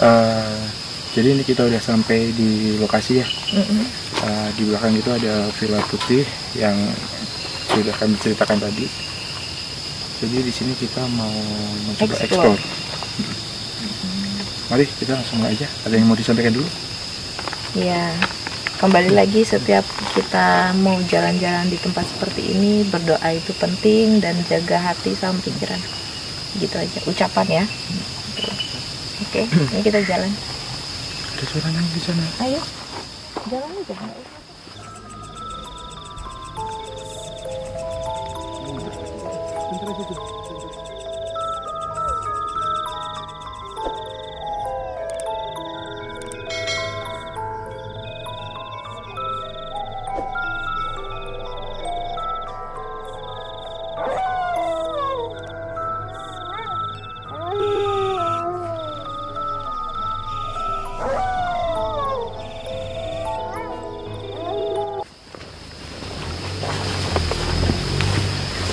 Eh, jadi ini kita udah sampai di lokasi ya. Di belakang itu ada villa putih yang sudah kami ceritakan tadi. Jadi di sini kita mau mencoba explore. Mari kita langsung aja. Ada yang mau disampaikan dulu? Ya, kembali lagi setiap kita mau jalan-jalan di tempat seperti ini, berdoa itu penting dan jaga hati sama pikiran. Gitu aja ucapan ya. Oke, ini kita jalan. Ada suaranya di sana. Ayo, jalan aja.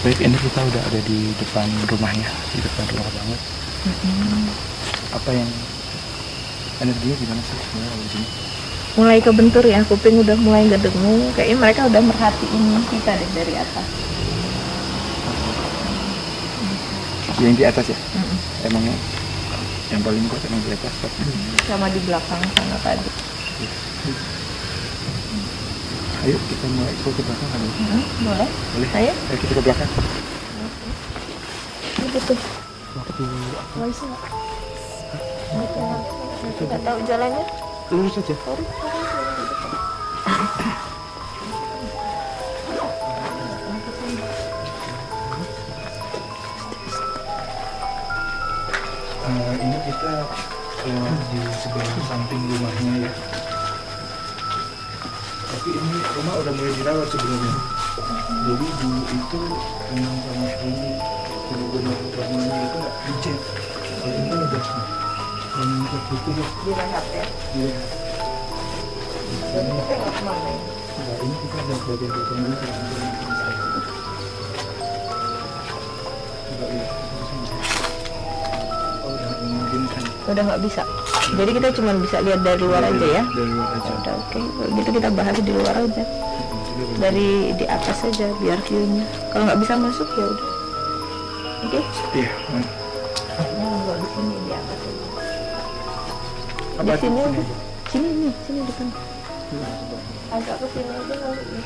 Baik, ini kita udah ada di depan rumahnya, di depan rumah banget. Apa yang energinya gimana sih sebenarnya di sini? Mulai kebentur ya, kuping udah mulai gak dengung. Kayaknya mereka udah merhatiin kita deh dari atas. Yang di atas ya? Emang yang paling kuat emang di atas. Sama di belakang sana tadi. Ayo kita mulai explore ke belakang kali. Boleh? Boleh. Ayo. Ayo kita ke belakang. Ini betul. Waktu Bisa nggak? Nggak tahu jalannya. lurus saja. Ini kita lewat di sebelah samping rumahnya ya. Tapi ini rumah udah mulai dirawat sebelumnya. Jadi dulu itu memang sama sekali benar-benar bangunannya itu nggak dicat. Kalau ini udah mengikat buku ya. Direhat ya. Iya. Dan kita nggak kemana ini. Nah, ini kita ada bagian-bagian ini yang coba lihat. Oh, udah memungkinkan. Udah nggak bisa. Jadi kita cuma bisa lihat dari luar aja ya. Dari luar aja. Udah oke. Kalau gitu kita bahas di luar aja. Dari di atas aja biar view-nya. Kalau nggak bisa masuk ya udah. Oke. Iya. Nah, kalau di sini di atas aja. Apa Di sini itu? aja. Sini depan. Agak ke sini aja kali ya.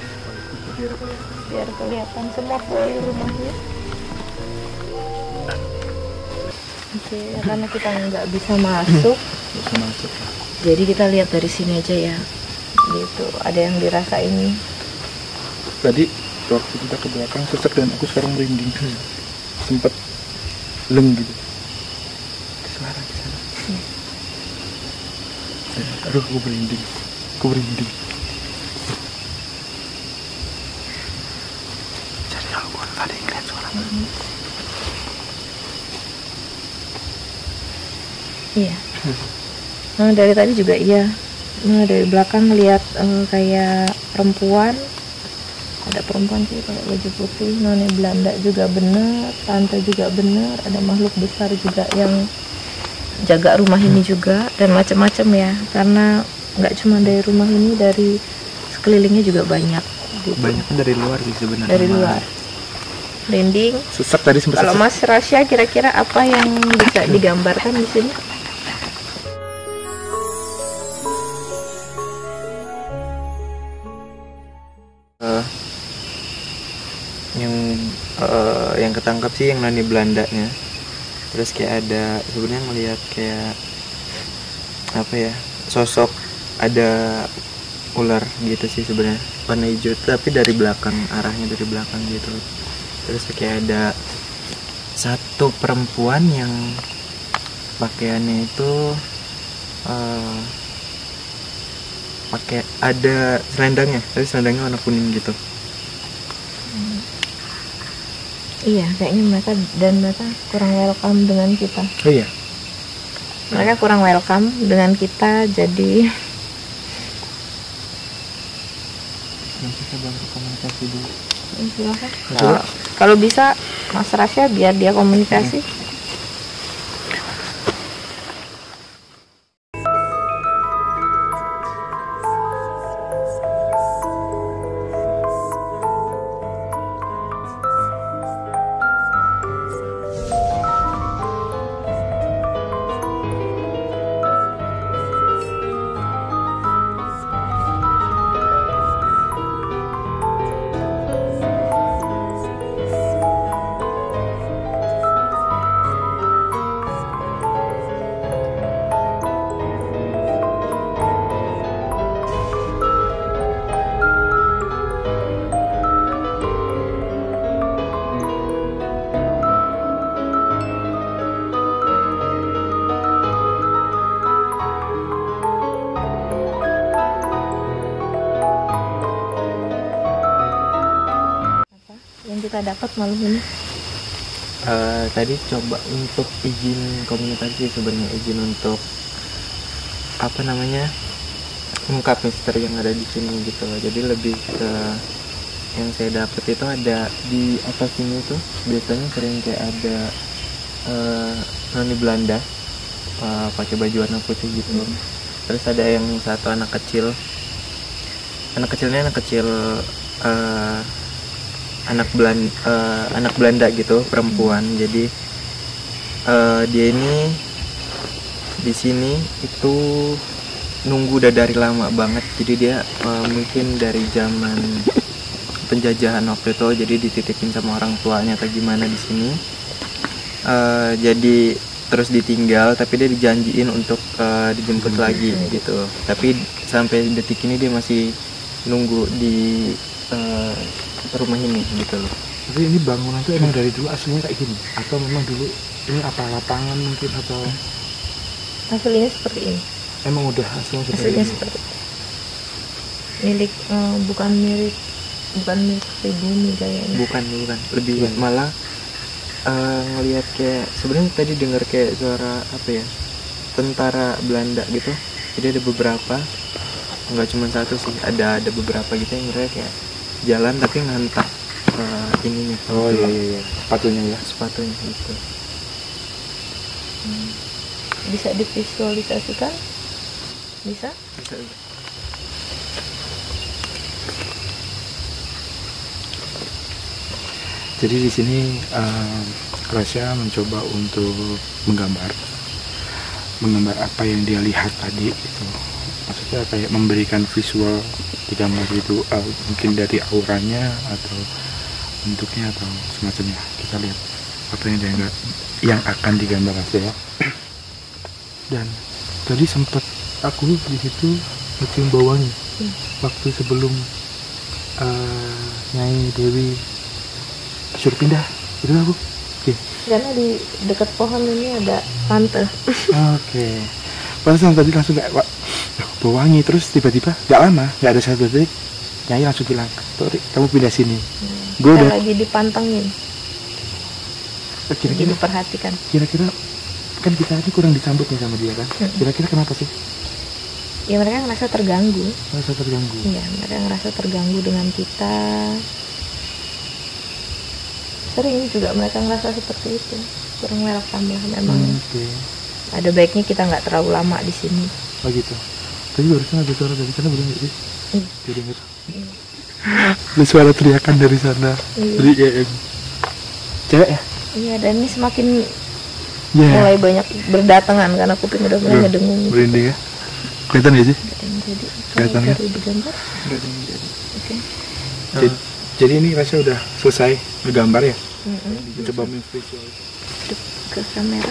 Biar kelihatan semua poin rumahnya. Oke, karena kita nggak bisa masuk, Bisa masuk. jadi kita lihat dari sini aja ya. Gitu, ada yang dirasain. Tadi waktu kita ke belakang sesek dan aku sekarang merinding. Sempat leng gitu. Suara di sana. Aduh, aku merinding. Jadi aku tadi ngeliat suara. Iya. Nah, dari tadi juga iya. Nah, dari belakang lihat kayak perempuan. Ada perempuan sih pakai baju putih. Nona Belanda juga bener, tante juga bener. Ada makhluk besar juga yang jaga rumah ini juga dan macam-macam ya. Karena nggak cuma dari rumah ini, dari sekelilingnya juga banyak. Gitu. Banyak kan dari luar sih sebenarnya. Dari luar. Merinding. Sesek tadi sempat Kalau sesek. Mas Rasya kira-kira apa yang bisa digambarkan di sini? Yang ketangkap sih yang nani Belandanya. Terus kayak ada sebenarnya ngelihat kayak apa ya, sosok ada ular gitu sih sebenarnya, warna hijau tapi dari belakang, arahnya dari belakang gitu. Terus kayak ada satu perempuan yang pakaiannya itu pakai ada selendangnya, tapi selendangnya warna kuning gitu. Iya, kayaknya mereka kurang welcome dengan kita. Oh iya. Mereka kurang welcome dengan kita, jadi Kita bantu komunikasi dulu. silakan. Kalau bisa Mas Rasya biar dia komunikasi. kita dapat malam ini? Tadi coba untuk izin komunikasi sebenarnya, izin untuk apa namanya, ungkap misteri yang ada di sini gitu. Jadi lebih ke yang saya dapat itu ada di atas sini tuh biasanya sering kayak ada noni Belanda pakai baju warna putih gitu. Terus ada yang satu anak kecilnya anak kecil anak Belanda gitu, perempuan. Jadi dia ini di sini itu nunggu udah dari lama banget. Jadi dia mungkin dari zaman penjajahan waktu itu, jadi dititipin sama orang tuanya atau gimana di sini. Jadi terus ditinggal, tapi dia dijanjiin untuk dijemput lagi gitu. Tapi sampai detik ini dia masih nunggu di rumah ini gitu loh. Tapi ini bangunan tuh emang dari dulu aslinya kayak gini? Atau memang dulu ini apa lapangan mungkin atau? Aslinya seperti ini. Emang udah aslinya seperti Aslinya ini? seperti itu. Milik bukan milik pribumi kayaknya. Bukan. Lebih malah ngelihat kayak sebenarnya tadi dengar kayak suara apa ya? Tentara Belanda gitu. Jadi ada beberapa, nggak cuma satu sih, ada beberapa gitu yang mereka kayak jalan tapi ngantak ininya. Oh iya, sepatunya gitu. Bisa divisualisasikan? Bisa? Jadi di sini Rasya mencoba untuk menggambar apa yang dia lihat tadi itu. Maksudnya kayak memberikan visual di gambar itu, mungkin dari auranya atau bentuknya atau semacamnya. Kita lihat apa yang akan digambar Rasya. Dan tadi sempat aku di situ mencium bau wangi waktu sebelum Nyai Dewi suruh pindah itu aku. Karena di dekat pohon ini ada tante. Oke. Pantesan tadi langsung kayak bau wangi, terus tiba-tiba gak lama, gak ada satu detik Nyai langsung bilang, "Tori, kamu pindah sini." Gue udah lagi dipantengin. kira-kira diperhatikan. Kira-kira kan kita ini kurang disambut nih sama dia kan. Kira-kira kenapa sih? Ya mereka ngerasa terganggu. Iya, mereka ngerasa terganggu dengan kita. Sering juga mereka ngerasa seperti itu, kurang welcome lah memang. Ada baiknya kita nggak terlalu lama di sini. Oh gitu. Tadi barusan ada suara dari sana, belum sih? Jadi dengar. Ada suara teriakan dari sana. Dari cewek ya? Iya, dan ini semakin mulai banyak berdatangan karena kuping udah mulai ngedengung. Merinding ya? Kelihatan ya sih? Kelihatan ya? Dari digambar. Oke. Jadi ini Rasya udah selesai bergambar ya? Coba visual ke kamera.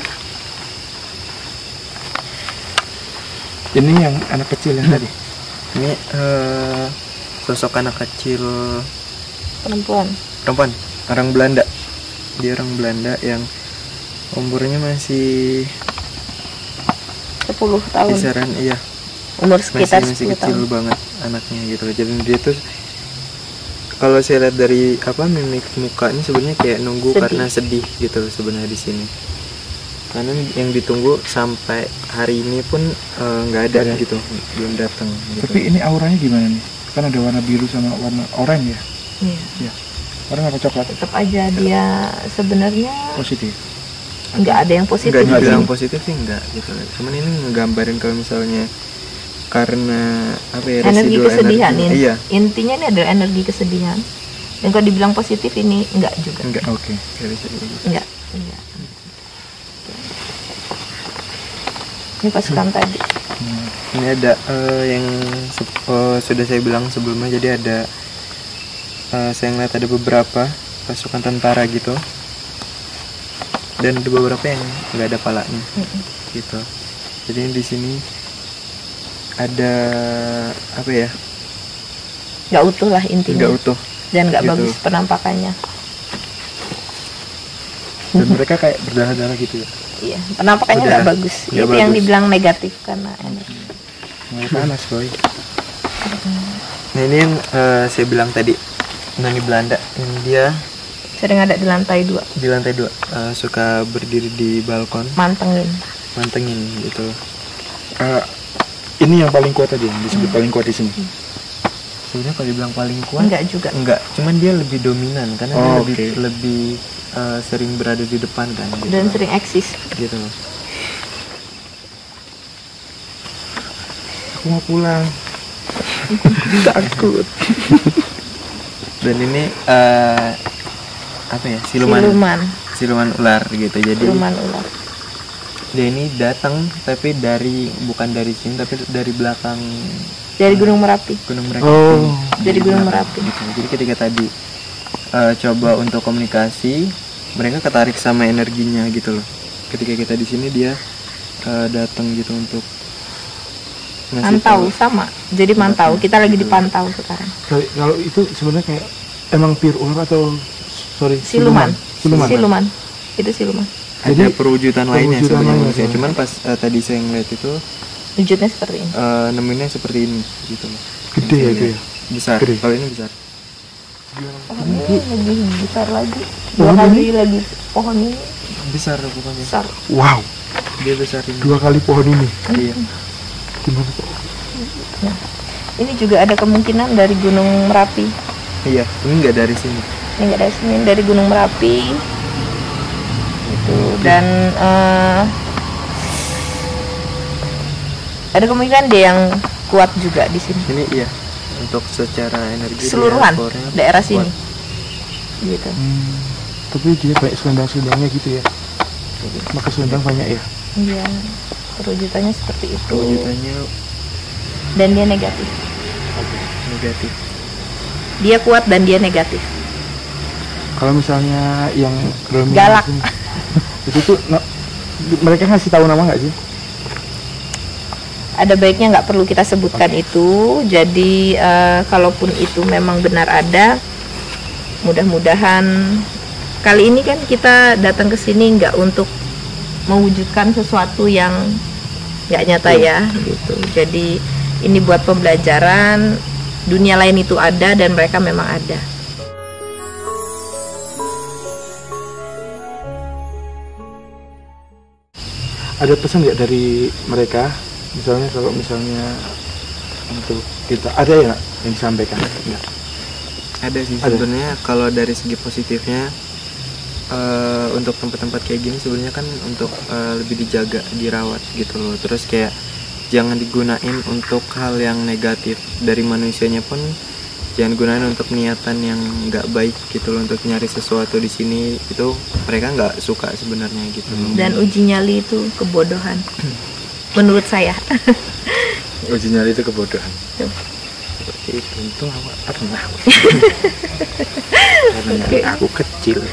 Ini yang anak kecil yang tadi. Ini sosok anak kecil perempuan, orang Belanda. Dia orang Belanda yang umurnya masih 10 tahun. Kisaran, iya. Umur sekitar masih 10 kecil tahun. banget anaknya gitu. Jadi dia tuh kalau saya lihat dari mimik mukanya sebenarnya kayak nunggu karena sedih gitu sebenarnya di sini. Karena yang ditunggu sampai hari ini pun nggak ada gitu, belum datang. Gitu. Tapi ini auranya gimana nih? Kan ada warna biru sama warna oranye ya? Iya. Warna apa coklat? Tetap aja dia sebenarnya Positif. nggak ada yang positif. Nggak dibilang positif sih nggak gitu. Cuman ini ngegambarin kalau misalnya karena apa ya, energi kesedihan ini. Iya. Intinya ini adalah energi kesedihan. Dan kalau dibilang positif ini enggak juga. Enggak. Oke. Enggak. Ini pasukan tadi. Ini ada yang sudah saya bilang sebelumnya. Jadi ada saya ngeliat ada beberapa pasukan tentara gitu. Dan ada beberapa yang nggak ada palanya. Gitu. Jadi di sini ada apa ya? Nggak utuh lah intinya. Nggak utuh. Dan nggak gitu. bagus penampakannya. Dan mereka kayak berdarah-darah gitu ya? Iya, penampakannya nggak bagus. Nggak Itu bagus. yang dibilang negatif karena energi. Panas boy. Nah ini yang saya bilang tadi, Nani Belanda yang dia Sering ada di lantai 2. Di lantai 2. Suka berdiri di balkon. Mantengin gitu. Ini yang paling kuat tadi, yang disebut paling kuat di sini. Sebenarnya kalau dibilang paling kuat Enggak juga. Enggak, cuman dia lebih dominan karena dia oke. lebih sering berada di depan kan gitu. Dan sering eksis. Gitu loh. Aku mau pulang. Takut. Dan ini apa ya? Siluman ular gitu. Jadi Siluman ular. dia ini datang tapi bukan dari sini tapi dari belakang Dari Gunung Merapi. Oh. Dari Gunung Merapi. Gitu. Jadi ketika tadi coba untuk komunikasi, mereka ketarik sama energinya gitu loh. Ketika kita di sini dia datang gitu untuk ngasih Mantau tahu. sama. Jadi mantau. Kita lagi dipantau sekarang. Kalau itu sebenarnya kayak emang pure ular atau Siluman. Siluman. Itu siluman. Ada Jadi, perwujudan lainnya perwujudan sebenarnya lainnya, manusia. ya. Cuman pas tadi saya ngeliat itu Wujudnya seperti ini. nemuinnya seperti ini gitu loh. Gede ya itu ya. Besar. Gede. Kalau ini besar. Pohon ini lebih besar lagi. 2 kali lagi pohon ini Besar pokoknya. besar. Wow, Dia besar ini. 2 kali pohon ini. Iya. Gimana kok? Nah, ini juga ada kemungkinan dari Gunung Merapi. Iya, ini enggak dari sini. Ini nggak dari sini, ini dari Gunung Merapi. Itu dan ada kemungkinan dia yang kuat juga di sini. Ini iya. Untuk secara energi Keseluruhan dia core-nya daerah kuat. sini. Gitu. Tapi dia banyak selendang-selendangnya gitu ya. Maka selendang banyak ya. Iya. Perwujudannya seperti itu. Perwujudannya Dan dia negatif. negatif. Dia kuat dan dia negatif. Kalau misalnya yang Galak. itu tuh mereka ngasih tahu nama nggak sih? Ada baiknya nggak perlu kita sebutkan itu. Jadi kalaupun itu memang benar ada, mudah-mudahan kali ini kan kita datang ke sini nggak untuk mewujudkan sesuatu yang nggak nyata ya, gitu. Jadi ini buat pembelajaran, dunia lain itu ada dan mereka memang ada. Ada pesan nggak dari mereka? Misalnya kalau untuk kita ada ya yang disampaikan? Enggak. Ada sih Ada. sebenarnya kalau dari segi positifnya untuk tempat-tempat kayak gini sebenarnya kan untuk lebih dijaga, dirawat gitu loh. Terus kayak jangan digunain untuk hal yang negatif dari manusianya pun jangan gunain untuk niatan yang nggak baik gitu loh, untuk nyari sesuatu di sini itu mereka nggak suka sebenarnya gitu loh. Dan uji nyali itu kebodohan, menurut saya. Uji nyali itu kebodohan. Tuh. Seperti itu. Untung awak pernah. Karena aku kecil.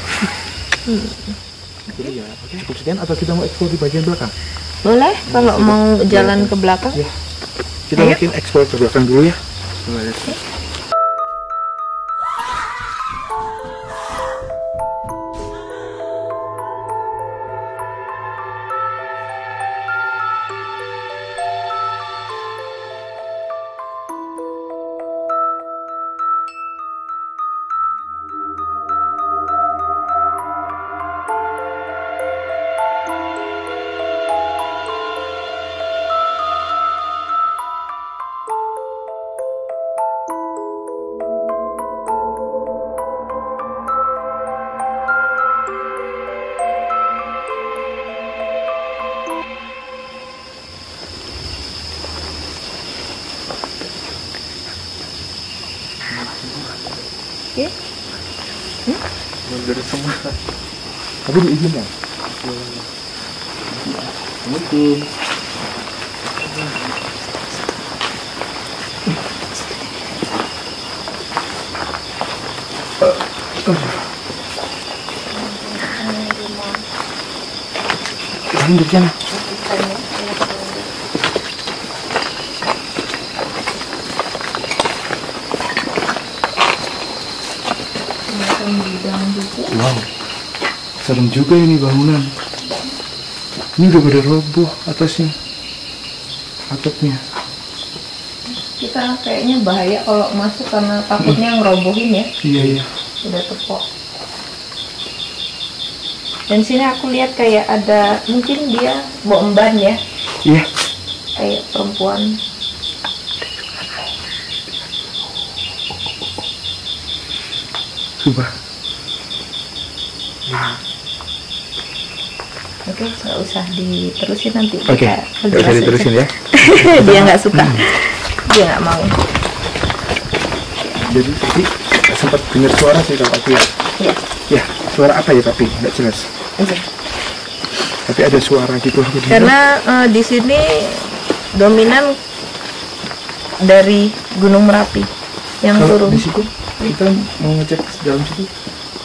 Jadi ya cukup sekian atau kita mau eksplor di bagian belakang? Boleh kalau mau jalan ke belakang. Ya. Kita Ayo. mungkin eksplor ke belakang dulu ya. Coba lihat. Oke. Mundur semua. Tapi diizinkan. Assalamualaikum. Kita mundur sana. Wow, serem juga ini bangunan. Ini udah pada roboh atasnya, atapnya. Kita kayaknya bahaya kalau masuk karena takutnya ngerobohin ya. Iya iya. Udah tepok. Dan sini aku lihat kayak ada, mungkin dia bawa emban ya, Iya. kayak perempuan. Sumpah. Oke, nggak usah diterusin nanti. Oke, kita nggak usah perjelas diterusin aja. ya. Dia nggak suka, dia nggak mau. Jadi tadi sempat dengar suara sih kalau aku ya. Iya. Ya, suara apa ya tapi nggak jelas. Oke. Tapi ada suara gitu aku dengar. Karena di sini dominan dari Gunung Merapi yang Kalau turun. di situ kita mau ngecek dalam situ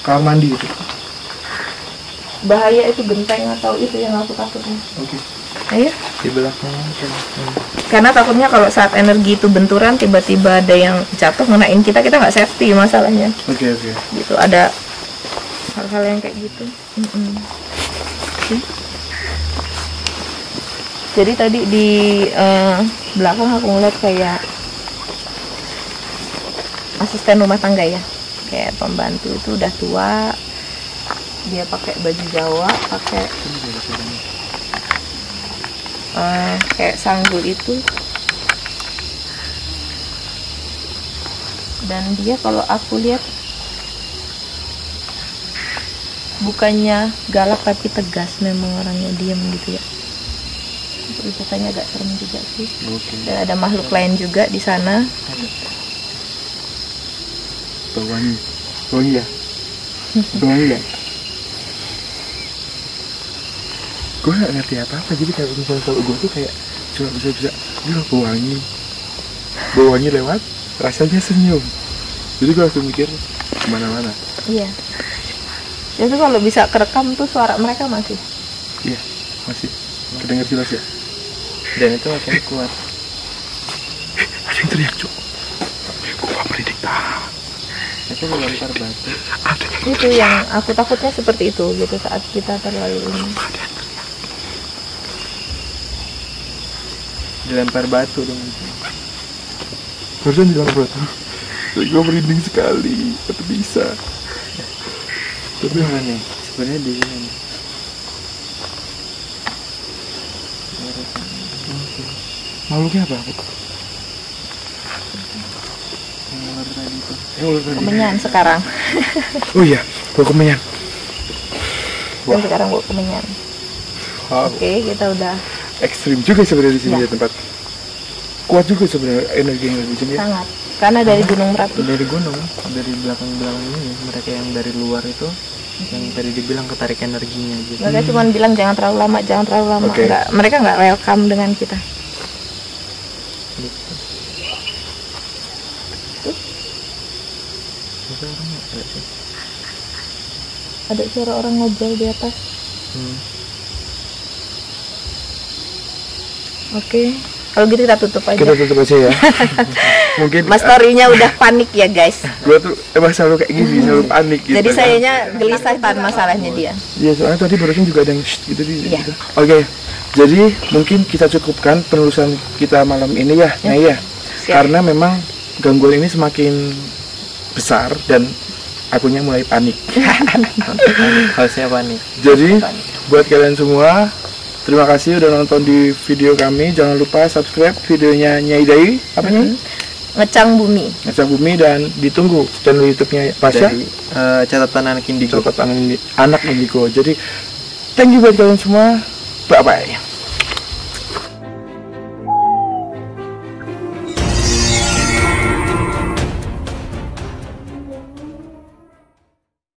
kamar mandi gitu. Bahaya itu genteng atau itu yang aku takutnya. Oke. Ayo. Di belakang. Karena takutnya kalau saat energi itu benturan tiba-tiba ada yang jatuh ngenain kita nggak safety masalahnya. Oke. Gitu ada hal-hal yang kayak gitu. Oke. Jadi tadi di belakang aku ngeliat kayak asisten rumah tangga ya, kayak pembantu itu udah tua, dia pakai baju Jawa, pakai kayak sanggul itu, dan dia kalau aku lihat bukannya galak tapi tegas, memang orangnya diam gitu ya. Ceritanya agak serem juga sih. Dan ada makhluk lain juga di sana. Wangi ya. Wangi ya. Gue gak ngerti apa-apa, jadi kayak misalnya kalau gue tuh kayak cuma bisa bau wangi lewat, rasanya senyum. Jadi gue langsung mikir kemana-mana. Iya. Jadi kalau bisa kerekam tuh suara mereka masih. Iya, masih kedengar jelas ya. Dan itu makin kuat. Ada yang teriak, Cuk. Gua merinding dah. Itu melempar batu. Itu yang aku takutnya seperti itu gitu saat kita terlalu ini. Dilempar batu dong. Barusan bilang batu. Gue merinding sekali, tapi bisa. Tapi Mana nih? Sebenarnya di sini. nih. makhluknya apa? Ular tadi tuh. Ular tadi. Kemenyan sekarang. Oh iya, bawa kemenyan. Dan sekarang bawa kemenyan. Wow. Oke, kita udah Ekstrim juga sebenarnya di sini Ya. ya tempat. Kuat juga sebenarnya energi yang ada di sini. Ya. sangat. Karena dari Gunung Merapi. Dari gunung, dari belakang-belakang ini, mereka yang dari luar itu, yang tadi dibilang ketarik energinya gitu. Mereka cuma bilang jangan terlalu lama, jangan terlalu lama. Oke. Mereka nggak welcome dengan kita. Gitu. Itu orang nggak sih? Ada suara orang ngobrol di atas. Oke. Kalau gitu kita tutup aja. Kita tutup aja ya. Mungkin Mas Torinya udah panik ya guys. gue tuh emang selalu kayak gini, selalu panik gitu. Jadi sayanya gelisah tan masalahnya dia. Iya, soalnya tadi barusan juga ada yang gitu di. Iya. Gitu. Oke. Jadi mungkin kita cukupkan penelusuran kita malam ini ya, Nyai ya. Siap. Karena memang gangguan ini semakin besar dan akunya mulai panik. Harusnya panik. Jadi buat kalian semua, terima kasih udah nonton di video kami. Jangan lupa subscribe videonya Nyai Dai, apa Nyai? Ngecang bumi. Ngecang Bumi, dan ditunggu channel YouTube-nya Pasha. Dari catatan anak indigo. Catatan anak indigo. Jadi thank you buat kalian semua. Bye bye.